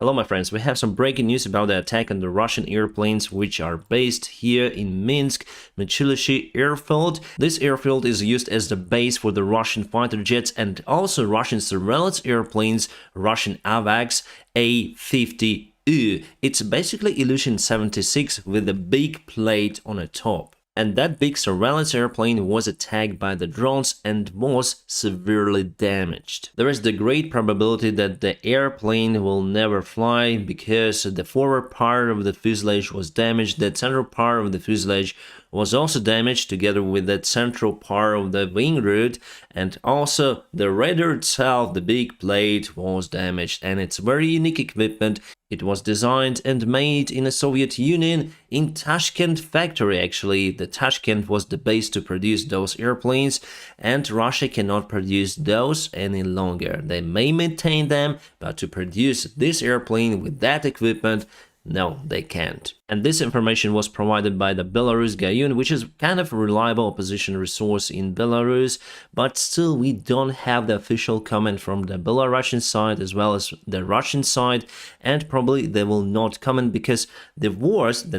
Hello my friends, we have some breaking news about the attack on the Russian airplanes which are based here in Minsk, Mychilishi airfield. This airfield is used as the base for the Russian fighter jets and also Russian surveillance airplanes, Russian AVAX A-50U. It's basically Ilyushin-76 with a big plate on the top. And that big surveillance airplane was attacked by the drones and was severely damaged. There is the great probability that the airplane will never fly because the forward part of the fuselage was damaged, the central part of the fuselage was also damaged together with that central part of the wing root, and also the radar itself, the big plate, was damaged. And it's very unique equipment. It was designed and made in the Soviet Union in Tashkent factory. Actually, the Tashkent was the base to produce those airplanes, and Russia cannot produce those any longer. They may maintain them, but to produce this airplane with that equipment, no, they can't. And this information was provided by the Belarus Gayun, which is kind of a reliable opposition resource in Belarus, but still we don't have the official comment from the Belarusian side as well as the Russian side, and probably they will not comment because the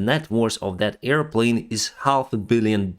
net worth of that airplane is $500 million.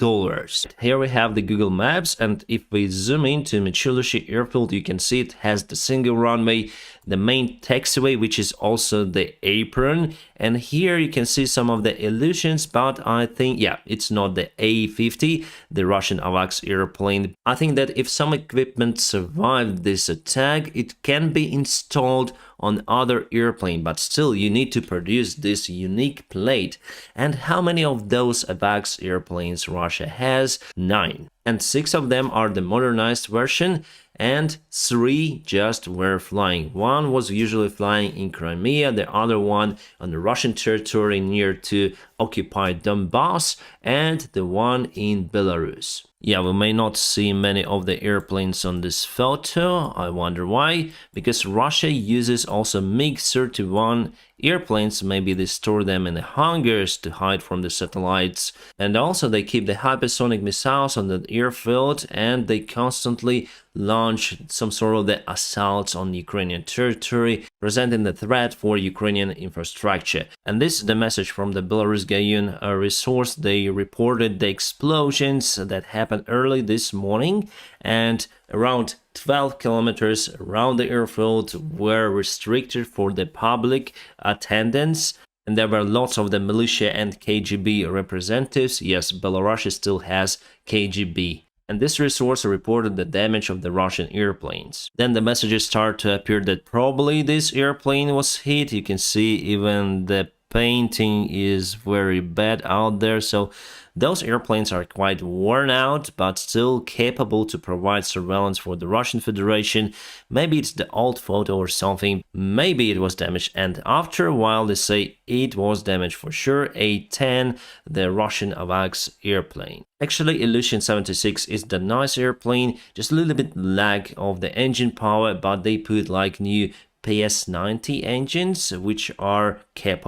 Here we have the Google Maps, and if we zoom into Mychilishi airfield, you can see it has the single runway, the main taxiway, which is also the apron, and here you can see some of the illusions, but I think, yeah, it's not the A-50, the Russian AVAX airplane. I think that if some equipment survived this attack, it can be installed on other airplane, but still you need to produce this unique plate. And how many of those AVAX airplanes Russia has? 9. And 6 of them are the modernized version, and 3 just were flying. One was usually flying in Crimea, the other one on the Russian territory near to occupied Donbass, and the one in Belarus. Yeah, we may not see many of the airplanes on this photo. I wonder why. Because Russia uses also MiG-31 airplanes. Maybe they store them in the hangars to hide from the satellites. And also they keep the hypersonic missiles on the airfield, and they constantly launch some sort of the assaults on Ukrainian territory, presenting the threat for Ukrainian infrastructure. And this is the message from the Belarus Gayun resource. They reported the explosions that happened early this morning, and around 12 kilometers around the airfield were restricted for the public attendance. And there were lots of the militia and KGB representatives. Yes, Belarus still has KGB. And this resource reported the damage of the Russian airplanes. Then the messages start to appear that probably this airplane was hit. You can see even the painting is very bad out there, so those airplanes are quite worn out, but still capable to provide surveillance for the Russian Federation. Maybe it's the old photo or something, maybe it was damaged, and after a while they say it was damaged for sure. A-10, the Russian AVAX airplane. Actually, Ilyushin-76 is the nice airplane, just a little bit lag of the engine power, but they put like new PS90 engines, which are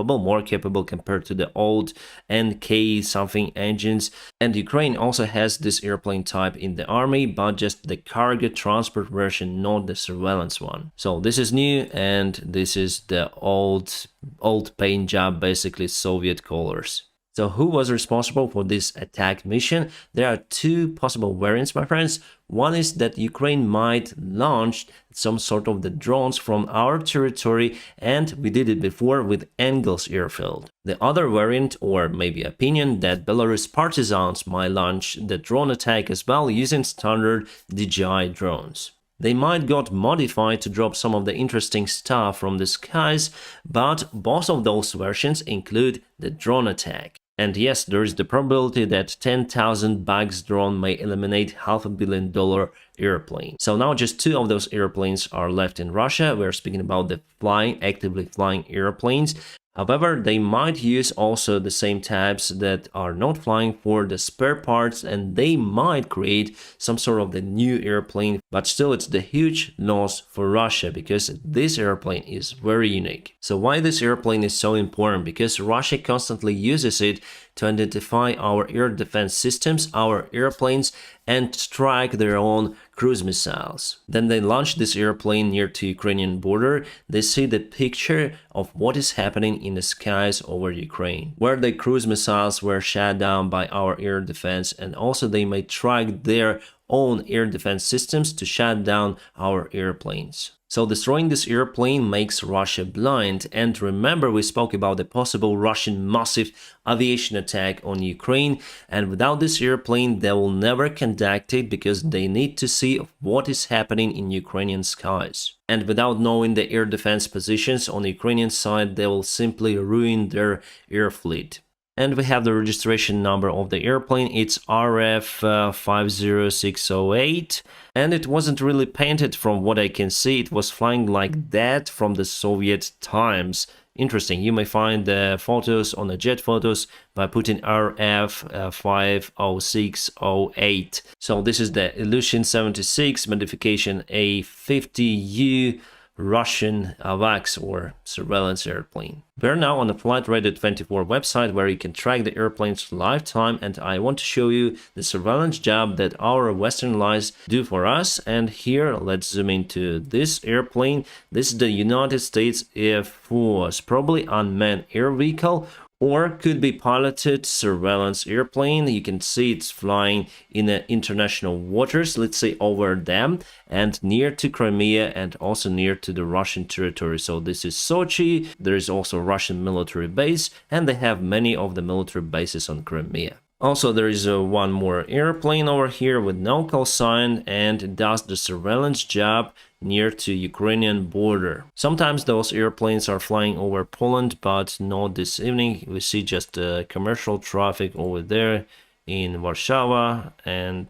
more capable compared to the old NK something engines. And Ukraine also has this airplane type in the army, but just the cargo transport version, not the surveillance one. So this is new, and this is the old paint job, basically Soviet colors. So who was responsible for this attack mission? There are 2 possible variants, my friends. One is that Ukraine might launch some sort of the drones from our territory, and we did it before with Engels airfield. The other variant, or maybe opinion, that Belarus partisans might launch the drone attack as well using standard DJI drones. They might got modified to drop some of the interesting stuff from the skies, but both of those versions include the drone attack. And yes, there is the probability that 10,000 bucks drone may eliminate $500 million airplane. So now just 2 of those airplanes are left in Russia. We're speaking about the actively flying airplanes. However, they might use also the same types that are not flying for the spare parts, and they might create some sort of the new airplane, but still it's the huge loss for Russia because this airplane is very unique. So why this airplane is so important? Because Russia constantly uses it to identify our air defense systems, our airplanes, and strike their own cruise missiles. Then they launched this airplane near to Ukrainian border. They see the picture of what is happening in the skies over Ukraine, where the cruise missiles were shot down by our air defense, and also they may track their own air defense systems to shut down our airplanes. So destroying this airplane makes Russia blind. And remember, we spoke about the possible Russian massive aviation attack on Ukraine, and without this airplane they will never conduct it because they need to see what is happening in Ukrainian skies. And without knowing the air defense positions on the Ukrainian side, they will simply ruin their air fleet. And we have the registration number of the airplane. It's RF50608. And it wasn't really painted from what I can see. It was flying like that from the Soviet times. Interesting. You may find the photos on the jet photos by putting RF50608. So this is the Ilyushin 76 modification A50U Russian AVAX or surveillance airplane. We're now on the Flight Radar 24 website where you can track the airplane's lifetime, and I want to show you the surveillance job that our Western allies do for us. And here, let's zoom into this airplane. This is the United States Air Force, probably unmanned air vehicle, or could be piloted surveillance airplane. You can see it's flying in the international waters, let's say over them, and near to Crimea and also near to the Russian territory. So this is Sochi. There is also a Russian military base, and they have many of the military bases on Crimea. Also, there is one more airplane over here with no call sign, and it does the surveillance job near to Ukrainian border. Sometimes those airplanes are flying over Poland, but not this evening. We see just commercial traffic over there in Warsaw and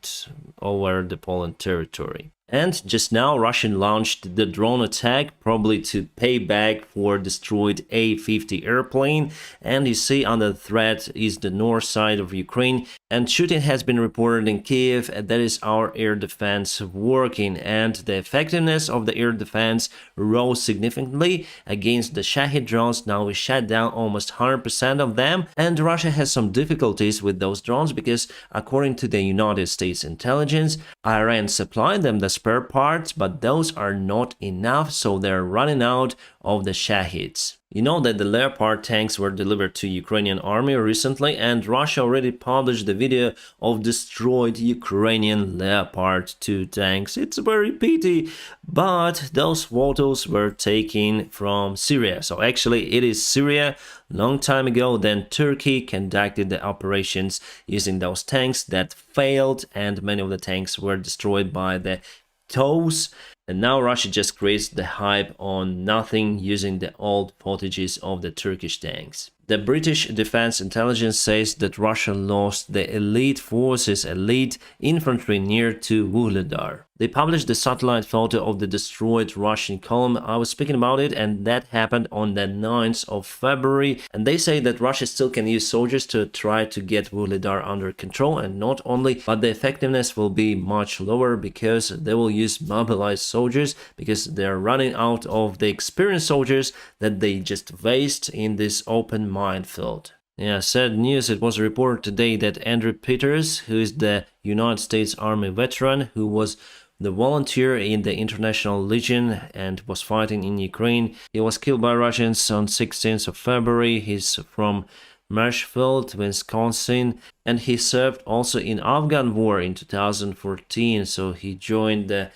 over the Poland territory. And just now, Russia launched the drone attack, probably to pay back for destroyed A-50 airplane. And you see under threat is the north side of Ukraine. And shooting has been reported in Kiev. That is our air defense working. And the effectiveness of the air defense rose significantly against the Shahid drones. Now we shut down almost 100% of them. And Russia has some difficulties with those drones because, according to the United States intelligence, Iran supplied them the spare parts, but those are not enough, so they're running out of the Shahids. You know that the Leopard tanks were delivered to Ukrainian army recently, and Russia already published the video of destroyed Ukrainian Leopard 2 tanks. It's very pity, but those photos were taken from Syria. So actually it is Syria. Long time ago, then Turkey conducted the operations using those tanks that failed, and many of the tanks were destroyed by the TOWs. And now Russia just creates the hype on nothing using the old footages of the Turkish tanks. The British Defense Intelligence says that Russia lost the elite forces, elite infantry near to Vuhledar. They published the satellite photo of the destroyed Russian column. I was speaking about it, and that happened on the 9th of February. And they say that Russia still can use soldiers to try to get Vuhledar under control, and not only, but the effectiveness will be much lower because they will use mobilized soldiers because they're running out of the experienced soldiers that they just waste in this open minefield. Yeah, sad news. It was reported today that Andrew Peters, who is the United States Army veteran, who was the volunteer in the International Legion and was fighting in Ukraine, he was killed by Russians on 16th of February. He's from Marshfield, Wisconsin, and he served also in Afghan war in 2014, so he joined the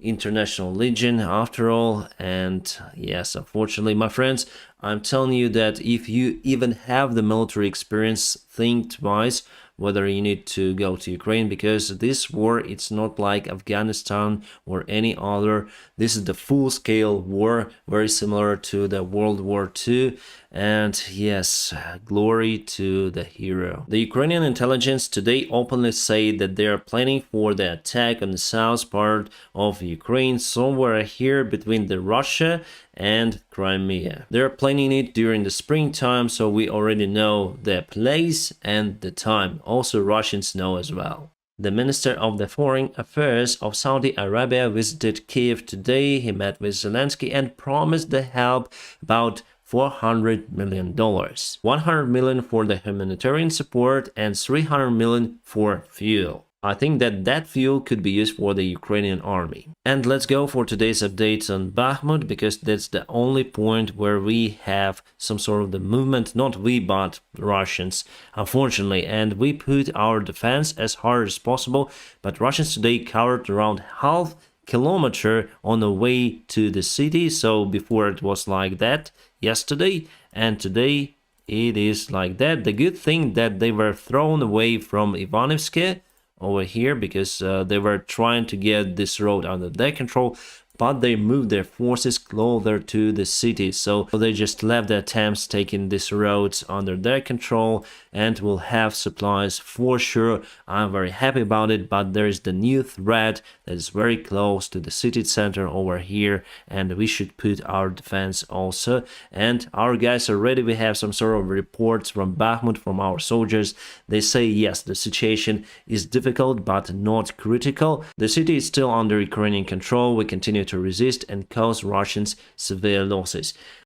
International Legion after all. And yes, unfortunately, my friends, I'm telling you that if you even have the military experience, think twice whether you need to go to Ukraine, because this war, it's not like Afghanistan or any other. This is the full-scale war, very similar to the World War II. And yes, glory to the hero. The Ukrainian intelligence today openly say that they are planning for the attack on the south part of Ukraine, somewhere here between the Russia and Crimea. They're planning it during the springtime, so we already know the place and the time. Also, Russians know as well. The Minister of the Foreign Affairs of Saudi Arabia visited Kiev today. He met with Zelensky and promised the help about $400 million. $100 million for the humanitarian support and $300 million for fuel. I think that fuel could be used for the Ukrainian army. And let's go for today's updates on Bakhmut, because that's the only point where we have some sort of the movement, not we but Russians, unfortunately. And we put our defense as hard as possible, but Russians today covered around half kilometer on the way to the city. So before it was like that yesterday, and today it is like that. The good thing that they were thrown away from Ivanivsky over here, because they were trying to get this road under their control, but they moved their forces closer to the city, so they just left the attempts taking these roads under their control and will have supplies for sure. I'm very happy about it, but there is the new threat that is very close to the city center over here, and we should put our defense also. And our guys are ready. We have some sort of reports from Bakhmut, from our soldiers. They say yes, the situation is difficult but not critical. The city is still under Ukrainian control. We continue to resist and cause Russians severe losses.